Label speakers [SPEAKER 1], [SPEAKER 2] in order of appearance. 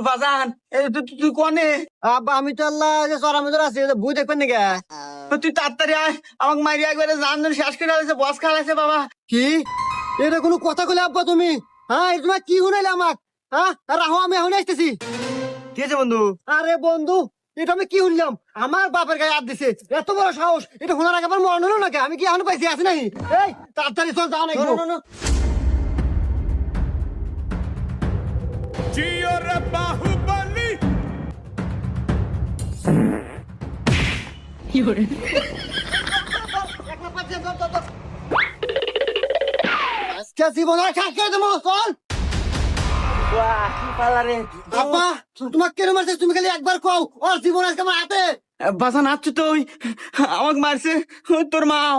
[SPEAKER 1] বাজান তুই কনে?
[SPEAKER 2] আব্বা আমি তো আল্লাহ যে চরা মজুর আছি বই দেখবেন নাকি?
[SPEAKER 1] তুই তাড়াতাড়ি আয়, আমাকে মারিয়া একবারে জান শেষ করে ফেলেছে, বস খাওয়াইছে বাবা।
[SPEAKER 2] কি এটা কোনো কথা কইলে আব্বা তুমি? হ্যাঁ এটা তোমার কি শুনাইলে আমাক? হ্যাঁ রাহো আমি এখন আসতেছি।
[SPEAKER 1] কি আছে বন্ধু?
[SPEAKER 2] আরে বন্ধু এটা আমি কি শুনলাম? আমার বাপের গায়ে হাত দিছে, এত বড় সাহস! এটা শোনার আগে আমার মরণ হলো নাকি? আমি কি এখন পাইছি আছি নাকি? এই তাড়াতাড়ি চল, যাও নাকি?
[SPEAKER 3] जियो रे बाहुबली
[SPEAKER 2] আজকে জীবন আর খাকে দেবো, চল। আব্বা তোমাকে কেন মারছে? তুমি খালি একবার কও, ওর জীবন আজকে আমার হাতে।
[SPEAKER 1] বাজান আচ্ছু তো ওই আমাকে মারছে তোর মাও।